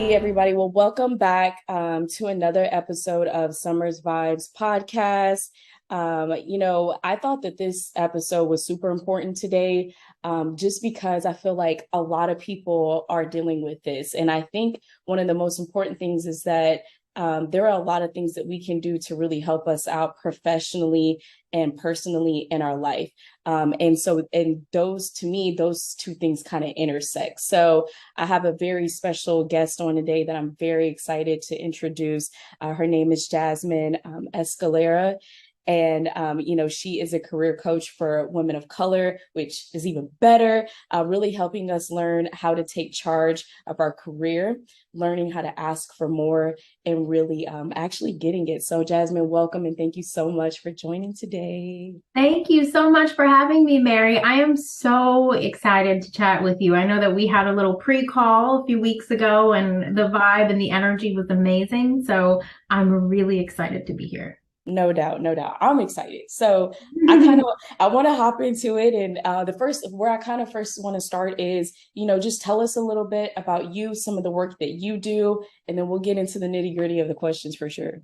Hey, everybody. Well, welcome back to another episode of Summer's Vibes podcast. I thought that this episode was super important today, just because I feel like a lot of people are dealing with this. And I think one of the most important things is that there are a lot of things that we can do to really help us out professionally and personally in our life. And those, to me, those two things kind of intersect. So I have a very special guest on today that I'm very excited to introduce. Her name is Jasmine Escalera. And, she is a career coach for women of color, which is even better, really helping us learn how to take charge of our career, learning how to ask for more, and really actually getting it. So, Jasmine, welcome and thank you so much for joining today. Thank you so much for having me, Mary. I am so excited to chat with you. I know that we had a little pre-call a few weeks ago and the vibe and the energy was amazing. So I'm really excited to be here. No doubt, no doubt. I'm excited. So I want to hop into it. And the first where I kind of first want to start is, just tell us a little bit about you, some of the work that you do, and then we'll get into the nitty-gritty of the questions for sure.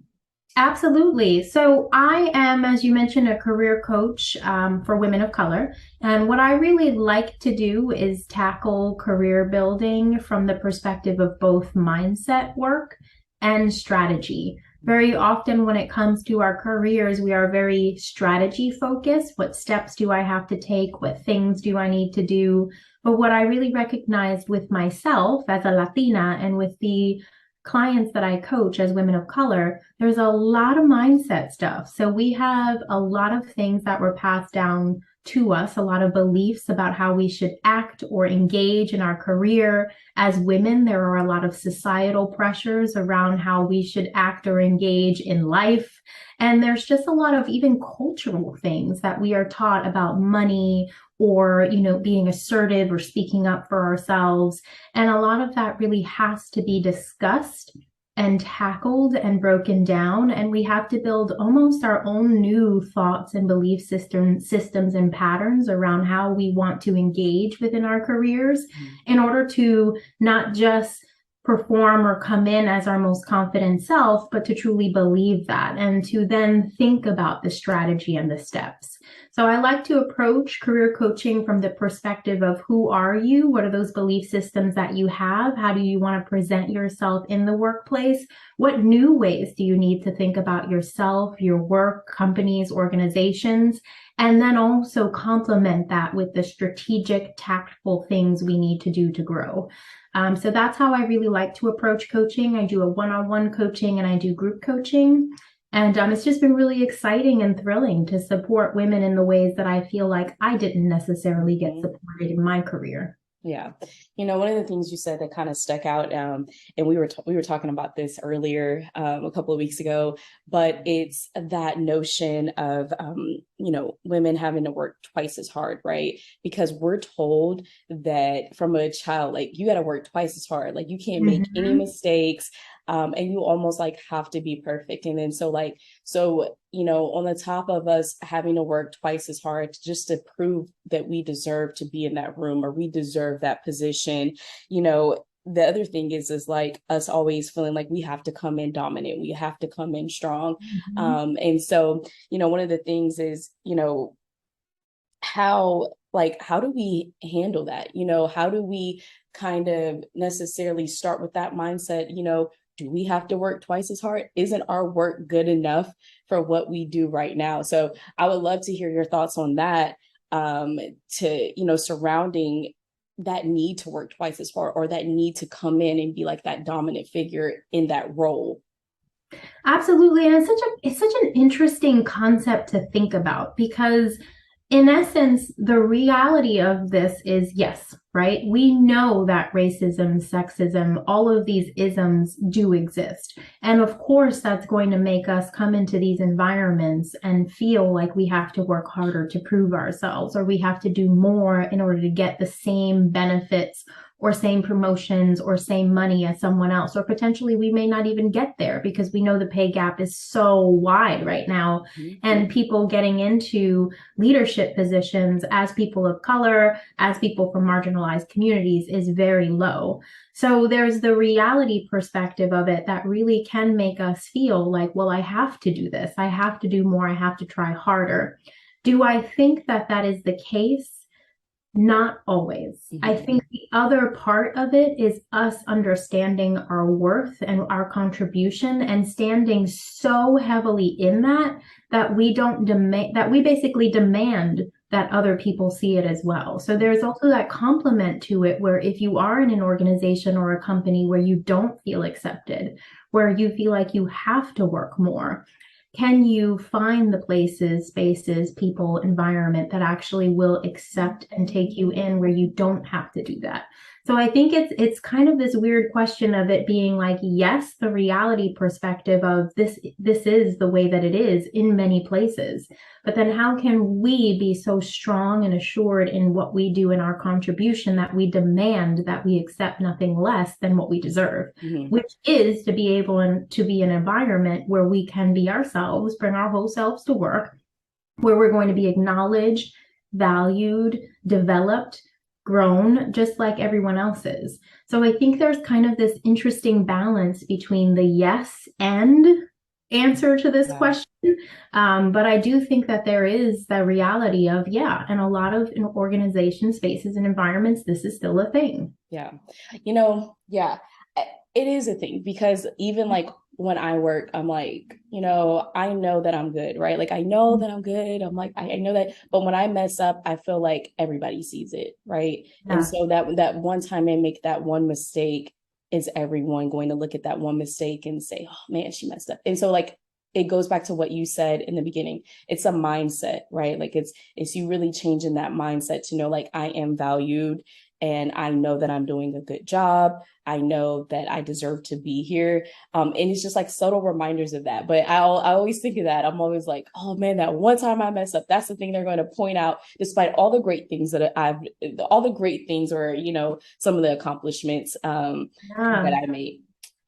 Absolutely. So I am, as you mentioned, a career coach for women of color. And what I really like to do is tackle career building from the perspective of both mindset work and strategy. Very often when it comes to our careers, we are very strategy focused. What steps do I have to take? What things do I need to do? But what I really recognized with myself as a Latina and with the clients that I coach as women of color, there's a lot of mindset stuff. So we have a lot of things that were passed down to us, a lot of beliefs about how we should act or engage in our career. As women, there are a lot of societal pressures around how we should act or engage in life. And there's just a lot of even cultural things that we are taught about money or, being assertive or speaking up for ourselves. And a lot of that really has to be discussed and tackled and broken down. And we have to build almost our own new thoughts and belief systems and patterns around how we want to engage within our careers in order to not just perform or come in as our most confident self, but to truly believe that and to then think about the strategy and the steps. So I like to approach career coaching from the perspective of who are you? What are those belief systems that you have? How do you want to present yourself in the workplace? What new ways do you need to think about yourself, your work, companies, organizations? And then also complement that with the strategic, tactful things we need to do to grow. So that's how I really like to approach coaching. I do a one-on-one coaching and I do group coaching. And it's just been really exciting and thrilling to support women in the ways that I feel like I didn't necessarily get supported in my career. Yeah. One of the things you said that kind of stuck out, and we were talking about this earlier, a couple of weeks ago, but it's that notion of, women having to work twice as hard, right? Because we're told that from a child, like you got to work twice as hard, like you can't make any Mhm. mistakes, and you almost like have to be perfect. And then on the top of us having to work twice as hard just to prove that we deserve to be in that room or we deserve that position, the other thing is like us always feeling like we have to come in dominant, we have to come in strong. Mhm. One of the things is, how do we handle that? How do we kind of necessarily start with that mindset? Do we have to work twice as hard? Isn't our work good enough for what we do right now? So I would love to hear your thoughts on that, surrounding that need to work twice as hard or that need to come in and be like that dominant figure in that role. Absolutely. And it's such an interesting concept to think about because in essence, the reality of this is yes, right? We know that racism, sexism, all of these isms do exist. And of course, that's going to make us come into these environments and feel like we have to work harder to prove ourselves or we have to do more in order to get the same benefits or same promotions or same money as someone else. Or potentially we may not even get there because we know the pay gap is so wide right now. And people getting into leadership positions as people of color, as people from marginalized communities is very low. So there's the reality perspective of it that really can make us feel like, well, I have to do this. I have to do more. I have to try harder. Do I think that that is the case? Not always. I think the other part of it is us understanding our worth and our contribution and standing so heavily in that that we don't demand, that we basically demand that other people see it as well. So there's also that complement to it where if you are in an organization or a company where you don't feel accepted, where you feel like you have to work more, can you find the places, spaces, people, environment that actually will accept and take you in where you don't have to do that? So I think it's kind of this weird question of it being like, yes, the reality perspective of this is the way that it is in many places. But then how can we be so strong and assured in what we do in our contribution that we demand that we accept nothing less than what we deserve, which is to be able to be an environment where we can be ourselves, bring our whole selves to work, where we're going to be acknowledged, valued, developed, grown, just like everyone else is. So I think there's kind of this interesting balance between the yes and answer to this question. But I do think that there is the reality of, yeah, and a lot of organization spaces and environments, this is still a thing. Yeah. It is a thing because even like when I work, I'm like, I know that I'm good, right? Like I know that I'm good. I'm like, I know that, but when I mess up, I feel like everybody sees it, right? Yeah. And so that one time I make that one mistake, is everyone going to look at that one mistake and say, oh man, she messed up? And so like it goes back to what you said in the beginning. It's a mindset, right? Like it's you really changing that mindset to know like I am valued and I know that I'm doing a good job. I know that I deserve to be here. And it's just like subtle reminders of that. But I always think of that. I'm always like, oh man, that one time I messed up, that's the thing they're going to point out, despite all the great things that all the great things or, some of the accomplishments that I made.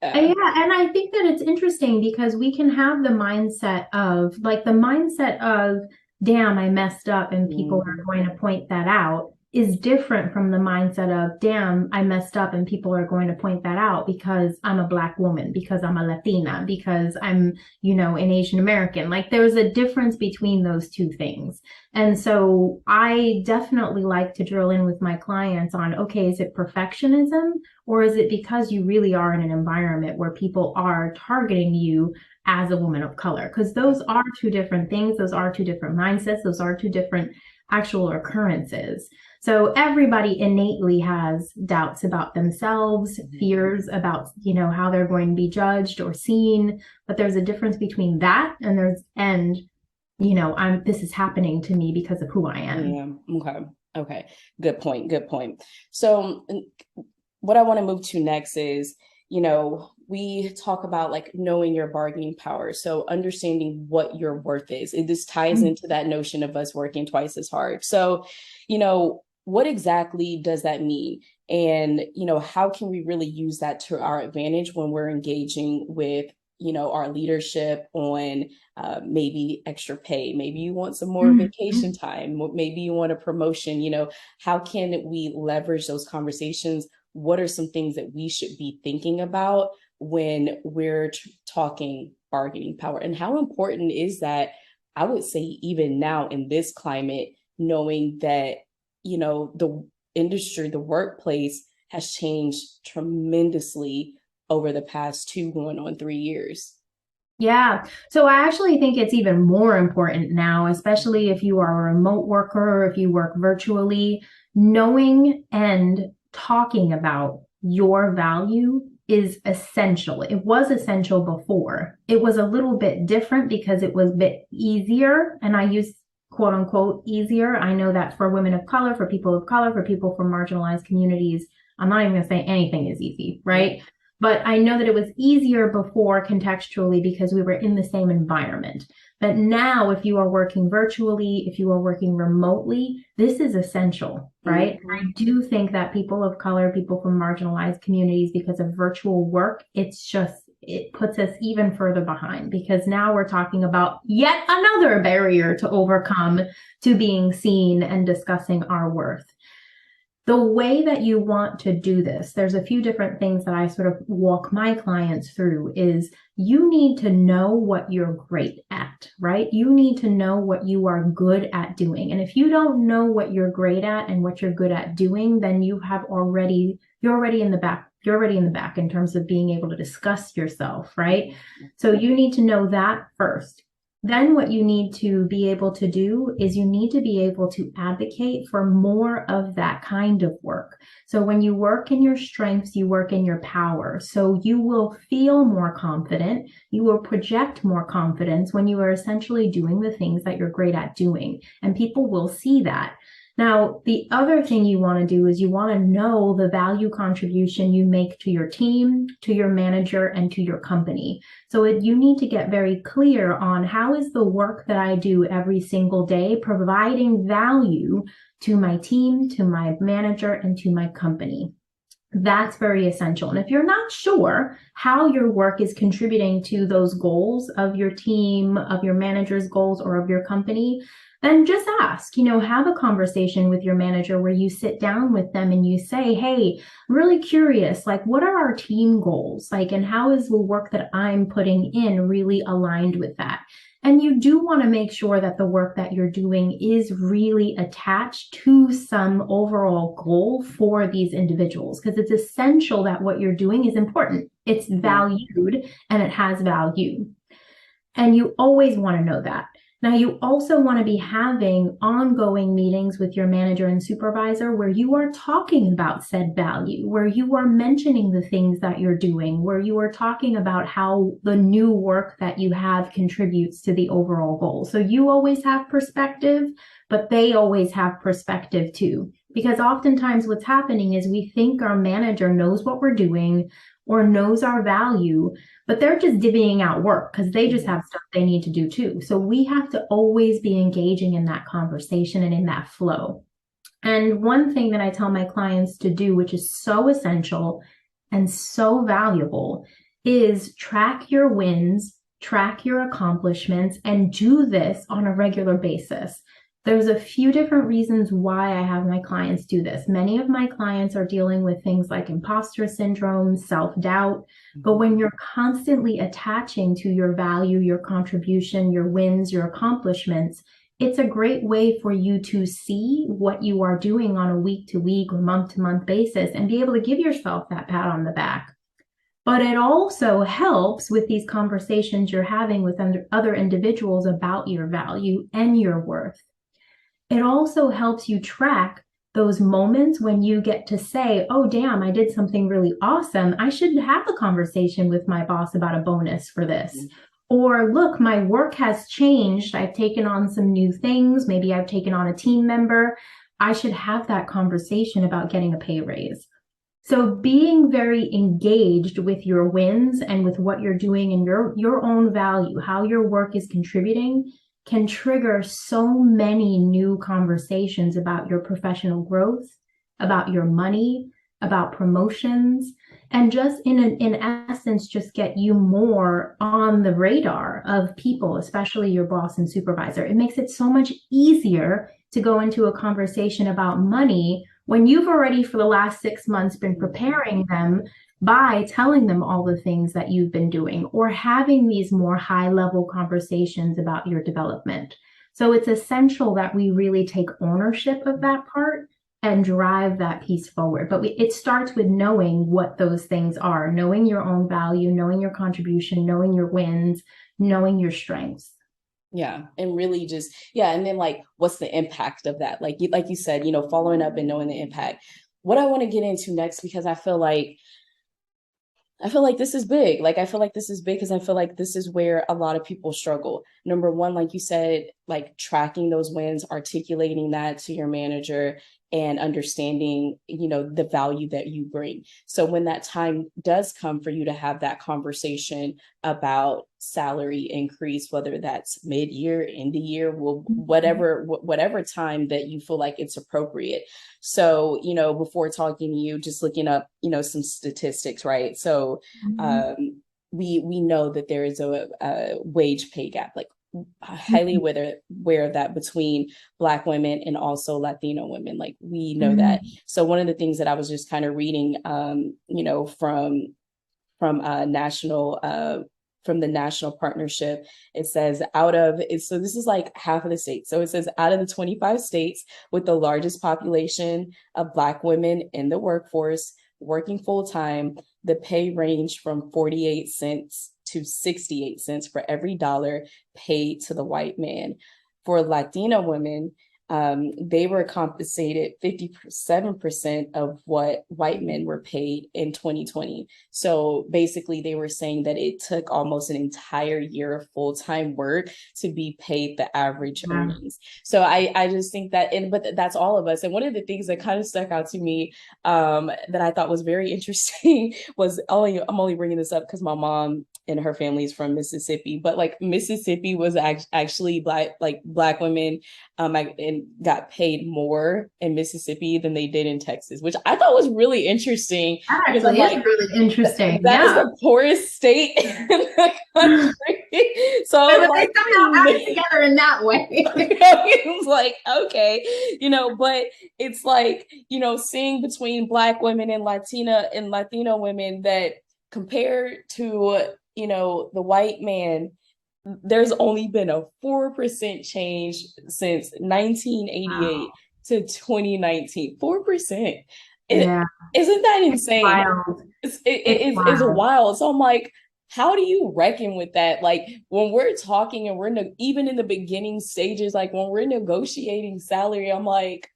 Yeah, and I think that it's interesting because we can have the mindset of damn, I messed up and people are going to point that out is different from the mindset of, damn, I messed up and people are going to point that out because I'm a Black woman, because I'm a Latina, because I'm, an Asian American. Like there's a difference between those two things. And so I definitely like to drill in with my clients on, okay, is it perfectionism or is it because you really are in an environment where people are targeting you as a woman of color? Because those are two different things. Those are two different mindsets. Those are two different actual occurrences. So everybody innately has doubts about themselves, fears about, how they're going to be judged or seen. But there's a difference between that and this is happening to me because of who I am. Yeah. Okay. Good point. So what I want to move to next is, we talk about like knowing your bargaining power. So understanding what your worth is. This ties into that notion of us working twice as hard. So, what exactly does that mean? And, how can we really use that to our advantage when we're engaging with, our leadership on maybe extra pay? Maybe you want some more vacation time. Maybe you want a promotion. How can we leverage those conversations? What are some things that we should be thinking about when we're talking bargaining power? And how important is that, I would say, even now in this climate, knowing that, the industry, the workplace has changed tremendously over the past 2 going on 3 years. Yeah. So I actually think it's even more important now, especially if you are a remote worker, or if you work virtually, knowing and talking about your value is essential. It was essential before. It was a little bit different because it was a bit easier. And I use quote unquote easier. I know that for women of color, for people of color, for people from marginalized communities, I'm not even going to say anything is easy, right? But I know that it was easier before contextually because we were in the same environment. But now, if you are working virtually, if you are working remotely, this is essential, right? Mm-hmm. I do think that people of color, people from marginalized communities, because of virtual work, it puts us even further behind because now we're talking about yet another barrier to overcome to being seen and discussing our worth. The way that you want to do this, there's a few different things that I sort of walk my clients through is you need to know what you're great at, right? You need to know what you are good at doing. And if you don't know what you're great at and what you're good at doing, then you're already in the back. You're already in the back in terms of being able to discuss yourself, right? So you need to know that first. Then what you need to be able to do is you need to be able to advocate for more of that kind of work. So when you work in your strengths, you work in your power. So you will feel more confident. You will project more confidence when you are essentially doing the things that you're great at doing. And people will see that. Now, the other thing you want to do is you want to know the value contribution you make to your team, to your manager, and to your company. So you need to get very clear on how is the work that I do every single day providing value to my team, to my manager, and to my company. That's very essential. And if you're not sure how your work is contributing to those goals of your team, of your manager's goals, or of your company, then just ask, have a conversation with your manager where you sit down with them and you say, hey, I'm really curious, like, what are our team goals? Like, and how is the work that I'm putting in really aligned with that? And you do want to make sure that the work that you're doing is really attached to some overall goal for these individuals, because it's essential that what you're doing is important. It's valued and it has value. And you always want to know that. Now, you also want to be having ongoing meetings with your manager and supervisor where you are talking about said value, where you are mentioning the things that you're doing, where you are talking about how the new work that you have contributes to the overall goal. So you always have perspective, but they always have perspective too. Because oftentimes what's happening is we think our manager knows what we're doing or knows our value, but they're just divvying out work because they just have stuff they need to do too. So we have to always be engaging in that conversation and in that flow. And one thing that I tell my clients to do, which is so essential and so valuable, is track your wins, track your accomplishments, and do this on a regular basis. There's a few different reasons why I have my clients do this. Many of my clients are dealing with things like imposter syndrome, self-doubt, but when you're constantly attaching to your value, your contribution, your wins, your accomplishments, it's a great way for you to see what you are doing on a week-to-week or month-to-month basis and be able to give yourself that pat on the back. But it also helps with these conversations you're having with other individuals about your value and your worth. It also helps you track those moments when you get to say, oh, damn, I did something really awesome. I should have a conversation with my boss about a bonus for this. Or look, my work has changed. I've taken on some new things. Maybe I've taken on a team member. I should have that conversation about getting a pay raise. So being very engaged with your wins and with what you're doing and your own value, how your work is contributing, can trigger so many new conversations about your professional growth, about your money, about promotions, and just in essence, just get you more on the radar of people, especially your boss and supervisor. It makes it so much easier to go into a conversation about money when you've already for the last 6 months been preparing them by telling them all the things that you've been doing or having these more high level conversations about your development. So it's essential that we really take ownership of that part and drive that piece forward. But it starts with knowing what those things are, knowing your own value, knowing your contribution, knowing your wins, knowing your strengths. Yeah. And really just, yeah. And then like, what's the impact of that? Like you said, following up and knowing the impact. What I want to get into next, because I feel like this is big. Like, I feel like this is big because I feel like this is where a lot of people struggle. Number one, like you said, like tracking those wins, articulating that to your manager, and understanding, the value that you bring. So when that time does come for you to have that conversation about salary increase, whether that's mid-year, end of year, well, whatever time that you feel like it's appropriate. So, before talking to you, just looking up, some statistics, right? So Mhm. we know that there is a wage pay gap, like highly aware of that between Black women and also Latino women. Like we know that. Mhm. So one of the things that I was just kind of reading, from national from the national partnership, it says so this is like half of the states. So it says out of the 25 states with the largest population of Black women in the workforce working full time, the pay ranged from 48 cents to 68 cents for every dollar paid to the white man. For Latina women, they were compensated 57% of what white men were paid in 2020. So basically, they were saying that it took almost an entire year of full time work to be paid the average Yeah, earnings. So I just think that, but that's all of us. And one of the things that kind of stuck out to me, that I thought was very interesting was I'm only bringing this up because my mom and her family is from Mississippi, but like Mississippi was actually black women, and got paid more in Mississippi than they did in Texas, which I thought was really interesting that because I'm actually is like, really interesting. that is Yeah. the poorest state in the country. So I was But they like, somehow add it together in that way. it was like, okay, but it's like, seeing between Black women and Latino women that compared to, the white man, there's only been a 4% change since Wow. 1988 to 2019. 4%. Yeah, Isn't that insane? wild. It's It's wild. wild. So I'm like, how do you reckon with that? Like when we're talking and even in the beginning stages, like when we're negotiating salary, I'm like,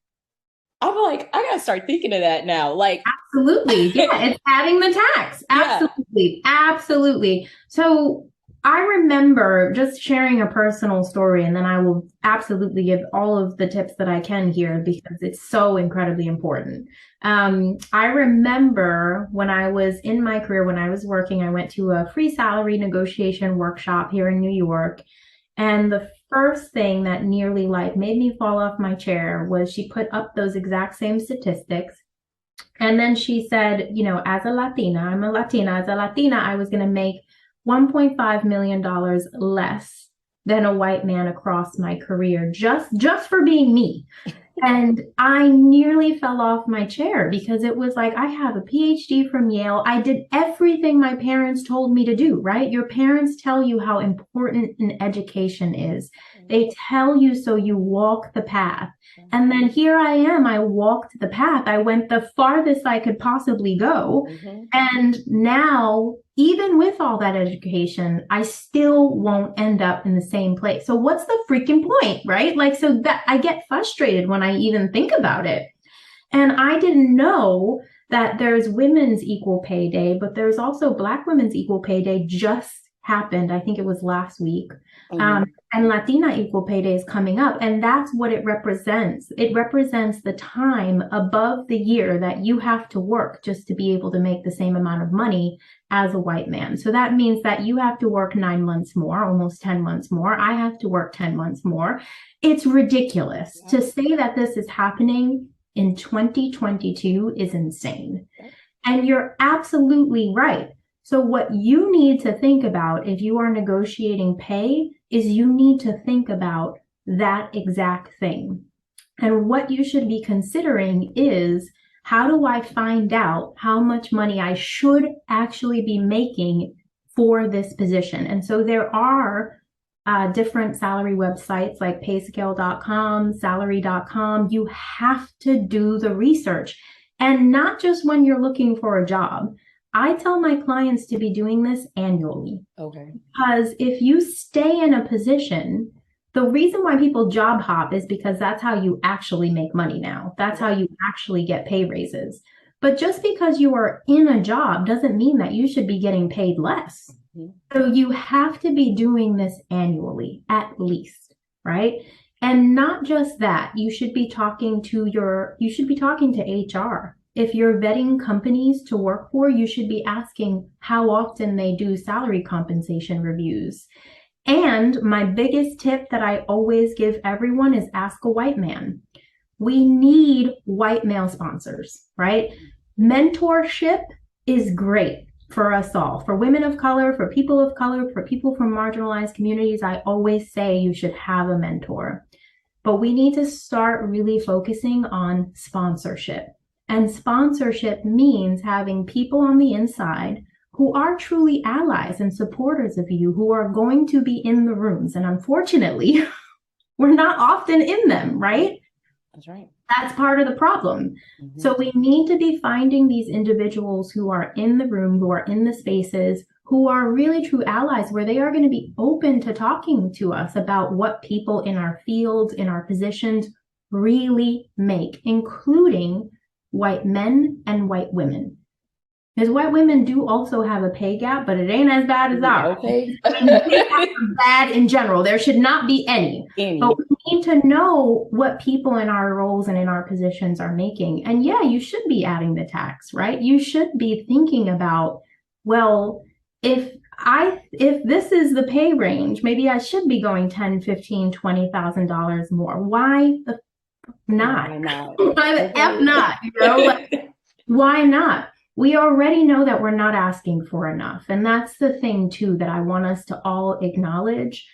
I gotta start thinking of that now. Like, Absolutely. Yeah, it's adding the tax. yeah. Absolutely. Absolutely. So I remember just sharing a personal story, and then I will absolutely give all of the tips that I can here because it's so incredibly important. I remember when I was in my career, when I was working, I went to a free salary negotiation workshop here in New York. And the first thing that nearly like made me fall off my chair was she put up those exact same statistics. And then she said, as a Latina, I'm a Latina, as a Latina, I was going to make $1.5 million less than a white man across my career just for being me. And I nearly fell off my chair because it was like, I have a PhD from Yale. I did everything my parents told me to do, right? Your parents tell you how important an education is. They tell you so you walk the path. And then here I am. I walked the path. I went the farthest I could possibly go. Mm-hmm. And now, even with all that education, I still won't end up in the same place. So what's the freaking point, right? Like, so that I get frustrated when I even think about it. And I didn't know that there's women's equal pay day, but there's also Black women's equal pay day just happened. I think it was last week. Mm-hmm. And Latina equal pay day is coming up. And that's what it represents. It represents the time above the year that you have to work just to be able to make the same amount of money as a white man. So that means that you have to work 9 months more, almost 10 months more. I have to work 10 months more. It's ridiculous. To say that this is happening in 2022 is insane. And you're absolutely right. So, what you need to think about if you are negotiating pay is you need to think about that exact thing. And what you should be considering is how do I find out how much money I should actually be making for this position? And so there are different salary websites like payscale.com, salary.com. You have to do the research. And not just when you're looking for a job. I tell my clients to be doing this annually. Okay. Because if you stay in a position, the reason why people job hop is because that's how you actually make money now. That's how you actually get pay raises. But just because you are in a job doesn't mean that you should be getting paid less. So you have to be doing this annually, at least, right? And not just that, you should be talking to HR. If you're vetting companies to work for, you should be asking how often they do salary compensation reviews. And my biggest tip that I always give everyone is ask a white man. We need white male sponsors, right? Mentorship is great for us all, for women of color, for people from marginalized communities. I always say you should have a mentor. But we need to start really focusing on sponsorship. And sponsorship means having people on the inside who are truly allies and supporters of you, who are going to be in the rooms. And unfortunately, we're not often in them, right? That's right. That's part of the problem. Mm-hmm. So we need to be finding these individuals who are in the room, who are in the spaces, who are really true allies, where they are going to be open to talking to us about what people in our fields, in our positions really make, including white men and white women. Because white women do also have a pay gap, but it ain't as bad as ours. Okay. Bad in general. There should not be any. But we need to know what people in our roles and in our positions are making. And yeah, you should be adding the tax, right? You should be thinking about, well, if this is the pay range, maybe I should be going $10,000, $15,000, $20,000 more. Why the not? Why not? Why the F not? You know, like, why not? We already know that we're not asking for enough. And that's the thing, too, that I want us to all acknowledge.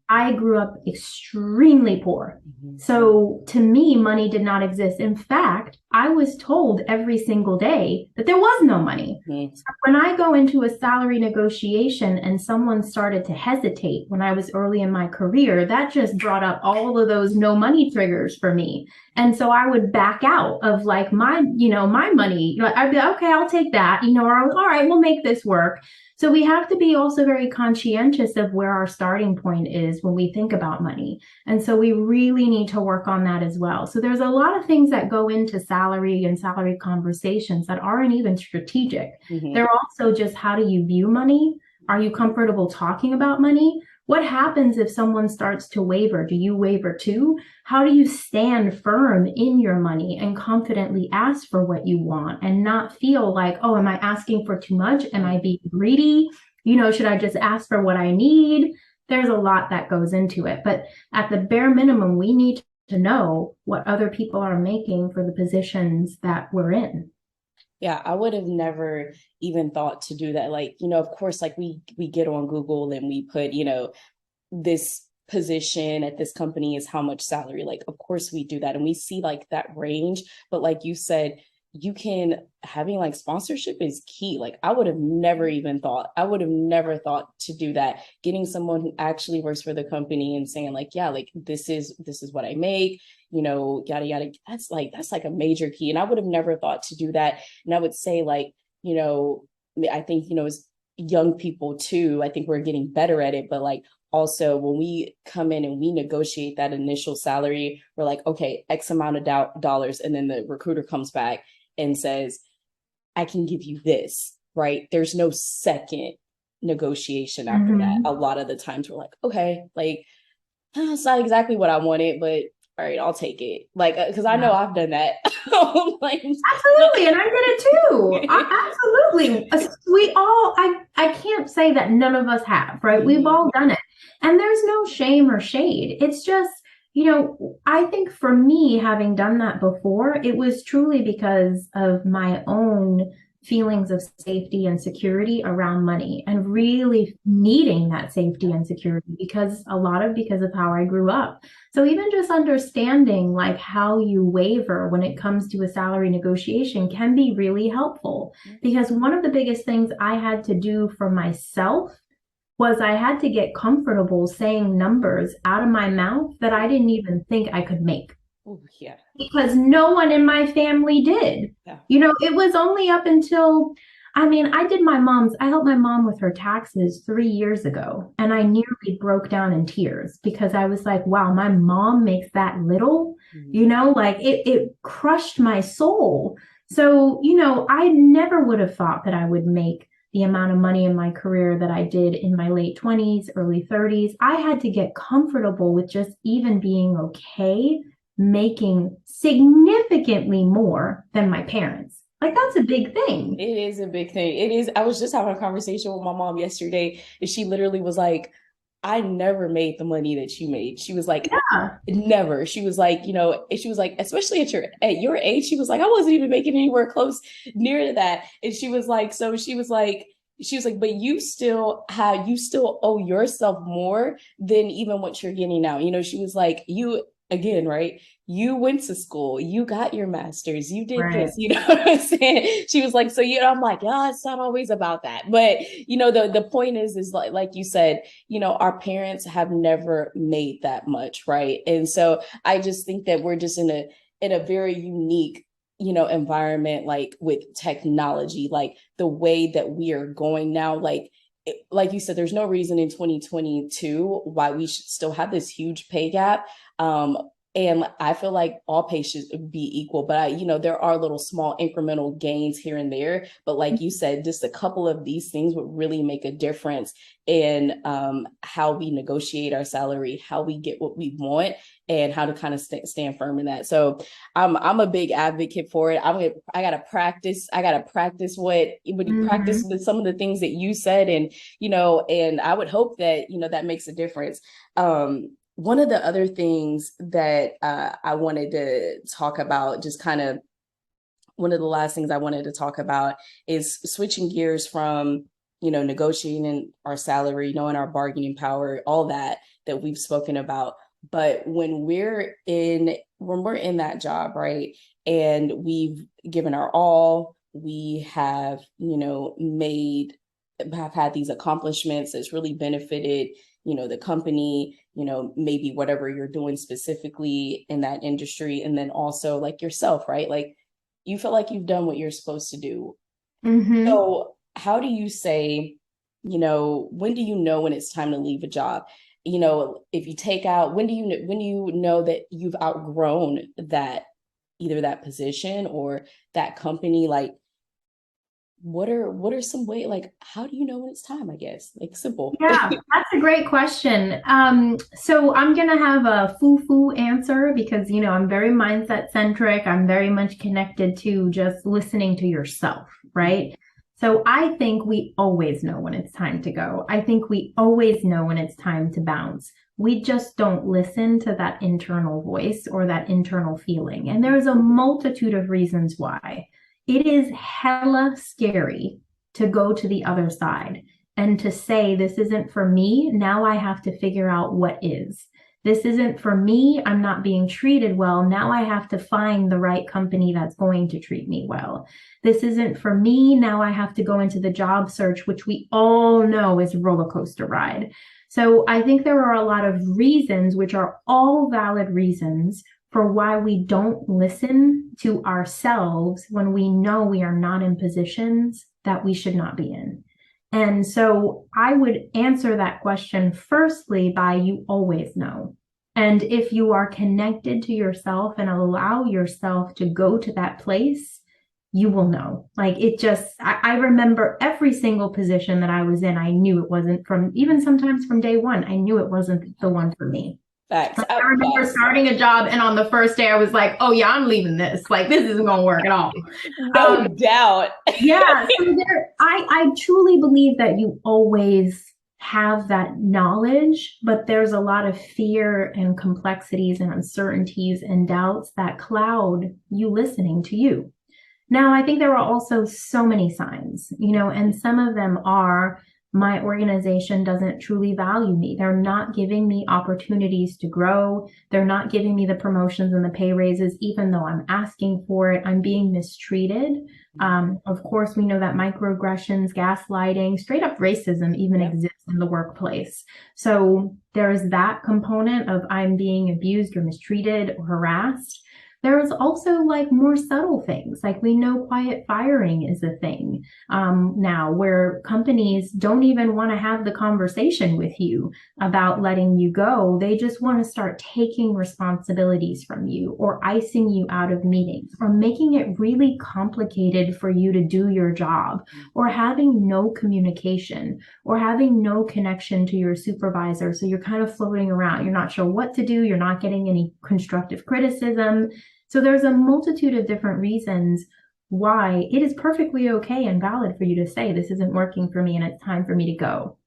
I grew up extremely poor. So to me, money did not exist. In fact, I was told every single day that there was no money. So when I go into a salary negotiation and someone started to hesitate when I was early in my career, that just brought up all of those no money triggers for me. And so I would back out of like my money. I'd be okay, I'll take that, or all right, we'll make this work. So we have to be also very conscientious of where our starting point is when we think about money. And so we really need to work on that as well. So there's a lot of things that go into salary and salary conversations that aren't even strategic. They're also just, how do you view money? Are you comfortable talking about money? What happens if someone starts to waver? Do you waver too? How do you stand firm in your money and confidently ask for what you want and not feel like, oh, am I asking for too much? Am I being greedy? Should I just ask for what I need? There's a lot that goes into it. But at the bare minimum, we need to know what other people are making for the positions that we're in. Yeah, I would have never even thought to do that. Like, of course, like we get on Google and we put, this position at this company is how much salary. Like, of course we do that. And we see like that range. But like you said, having like sponsorship is key. Like I would have never thought to do that. Getting someone who actually works for the company and saying like, yeah, like this is what I make, yada, yada. That's like a major key. And I would have never thought to do that. And I would say like, I think, as young people too, I think we're getting better at it. But like, also when we come in and we negotiate that initial salary, we're like, okay, X amount of dollars. And then the recruiter comes back and says, I can give you this, right? There's no second negotiation after that. A lot of the times we're like, okay, like, it's not exactly what I wanted, but all right, I'll take it. Like, because I know I've done that. Like, absolutely. And I did it too. Absolutely. We all, I can't say that none of us have, right? We've all done it. And there's no shame or shade. It's just, I think for me, having done that before, it was truly because of my own feelings of safety and security around money and really needing that safety and security because of how I grew up. So even just understanding like how you waver when it comes to a salary negotiation can be really helpful, because one of the biggest things I had to do for myself was I had to get comfortable saying numbers out of my mouth that I didn't even think I could make. Oh, yeah. Because no one in my family did. Yeah. It was only up until, I helped my mom with her taxes 3 years ago, and I nearly broke down in tears because I was like, wow, my mom makes that little, like it crushed my soul. So, I never would have thought that I would make, the amount of money in my career that I did in my late 20s, early 30s. I had to get comfortable with just even being okay making significantly more than my parents. Like, that's a big thing. It is a big thing. It is. I was just having a conversation with my mom yesterday, and she literally was like, I never made the money that you made. She was like, Yeah. never. She was like, she was like, especially at your age, she was like, I wasn't even making anywhere close near to that. And she was like, she was like, but you still owe yourself more than even what you're getting now. She was like, you again, right? You went to school, you got your master's, you did Right. this, what I'm saying? She was like, so I'm like, yeah, it's not always about that. But the point is like you said, our parents have never made that much, right? And so I just think that we're just in a very unique environment, like with technology, like the way that we are going now, like you said, there's no reason in 2022 why we should still have this huge pay gap. And I feel like all pay should be equal, but there are little small incremental gains here and there. But like you said, just a couple of these things would really make a difference in how we negotiate our salary, how we get what we want, and how to kind of stand firm in that. So I'm a big advocate for it. I gotta practice. I gotta practice what you practice Mm-hmm. with some of the things that you said, and I would hope that that makes a difference. One of the other things that I wanted to talk about, just kind of one of the last things I wanted to talk about, is switching gears from negotiating our salary, knowing our bargaining power, all that we've spoken about. But when we're in that job, right, and we've given our all, we have have had these accomplishments that's really benefited the company, maybe whatever you're doing specifically in that industry, and then also like yourself, right? Like you feel like you've done what you're supposed to do. Mm-hmm. So how do you say, when do you know when it's time to leave a job? If you take out, when do you know that you've outgrown that, either that position or that company? Like what are some way, like how do you know when it's time, I guess? Like simple. Yeah, that's a great question. So I'm gonna have a foo-foo answer because I'm very mindset centric. I'm very much connected to just listening to yourself, right? So I think we always know when it's time to go. I think we always know when it's time to bounce. We just don't listen to that internal voice or that internal feeling. And there's a multitude of reasons why. It is hella scary to go to the other side and to say, this isn't for me. Now I have to figure out what is. This isn't for me. I'm not being treated well. Now I have to find the right company that's going to treat me well. This isn't for me. Now I have to go into the job search, which we all know is a roller coaster ride. So I think there are a lot of reasons, which are all valid reasons, for why we don't listen to ourselves when we know we are not in positions that we should not be in. And so I would answer that question firstly by, you always know. And if you are connected to yourself and allow yourself to go to that place, you will know. Like I remember every single position that I was in, I knew it wasn't, from even sometimes from day one, I knew it wasn't the one for me. Facts. I remember starting a job, and on the first day I was like, oh yeah, I'm leaving this. Like, this isn't going to work at all. No doubt. Yeah. So I truly believe that you always have that knowledge, but there's a lot of fear and complexities and uncertainties and doubts that cloud you listening to you. Now, I think there are also so many signs, and some of them are, my organization doesn't truly value me. They're not giving me opportunities to grow. They're not giving me the promotions and the pay raises, even though I'm asking for it. I'm being mistreated. Of course, we know that microaggressions, gaslighting, straight up racism even exists in the workplace. So there is that component of I'm being abused or mistreated or harassed. There's also like more subtle things, like we know quiet firing is a thing now, where companies don't even want to have the conversation with you about letting you go. They just want to start taking responsibilities from you, or icing you out of meetings, or making it really complicated for you to do your job, or having no communication, or having no connection to your supervisor. So you're kind of floating around. You're not sure what to do. You're not getting any constructive criticism. So there's a multitude of different reasons why it is perfectly okay and valid for you to say, this isn't working for me and it's time for me to go.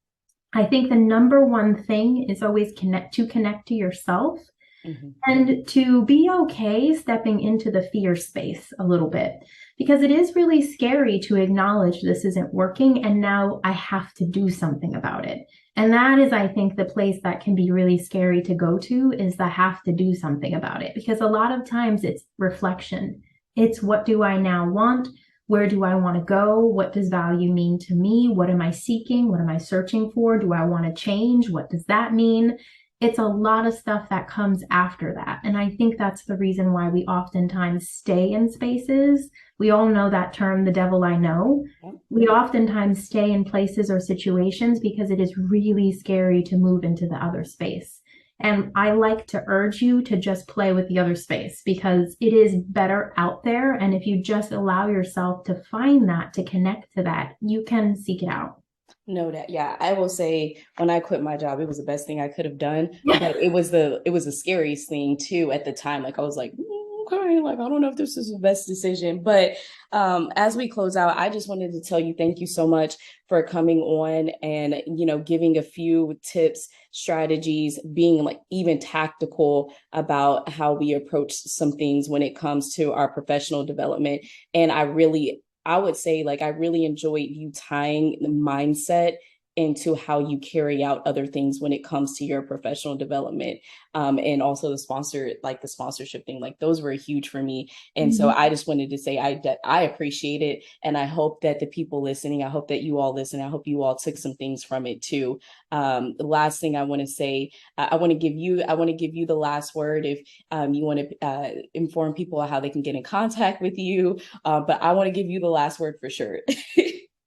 I think the number one thing is always connect to yourself. Mhm. And to be okay stepping into the fear space a little bit, because it is really scary to acknowledge this isn't working and now I have to do something about it. And that is, I think, the place that can be really scary to go to, is the have to do something about it. Because a lot of times it's reflection. It's, what do I now want? Where do I want to go? What does value mean to me? What am I seeking? What am I searching for? Do I want to change? What does that mean? It's a lot of stuff that comes after that. And I think that's the reason why we oftentimes stay in spaces. We all know that term, the devil I know. We oftentimes stay in places or situations because it is really scary to move into the other space. And I like to urge you to just play with the other space, because it is better out there. And if you just allow yourself to find that, to connect to that, you can seek it out. No, that yeah, I will say when I quit my job, it was the best thing I could have done, but it was the scariest thing too at the time. Like I was like, okay, like I don't know if this is the best decision. But as we close out, I just wanted to tell you thank you so much for coming on and giving a few tips, strategies, being like even tactical about how we approach some things when it comes to our professional development. And I would say, like, I really enjoyed you tying the mindset into how you carry out other things when it comes to your professional development. And also the sponsorship thing, like those were huge for me. And so Mhm. I just wanted to say I appreciate it. And I hope that the people listening, I hope that you all listen. I hope you all took some things from it too. The last thing I want to say, I want to give you the last word. If you want to inform people how they can get in contact with you, but I want to give you the last word for sure.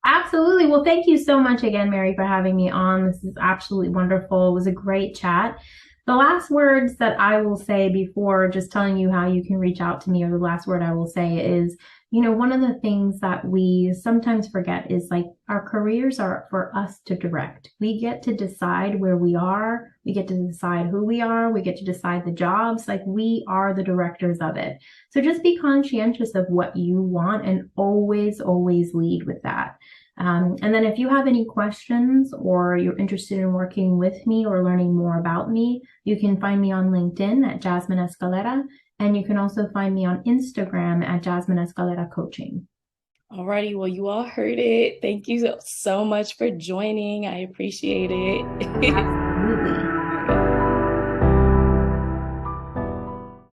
Absolutely. Well, thank you so much again, Mary, for having me on. This is absolutely wonderful. It was a great chat. The last words that I will say before just telling you how you can reach out to me, or the last word I will say is, one of the things that we sometimes forget is, like, our careers are for us to direct. We get to decide where we are. We get to decide who we are. We get to decide the jobs. Like, we are the directors of it. So just be conscientious of what you want, and always, always lead with that. And then if you have any questions, or you're interested in working with me or learning more about me, you can find me on LinkedIn at Jasmine Escalera. And you can also find me on Instagram at Jasmine Escalera Coaching. Alrighty, well, you all heard it. Thank you so much for joining. I appreciate it.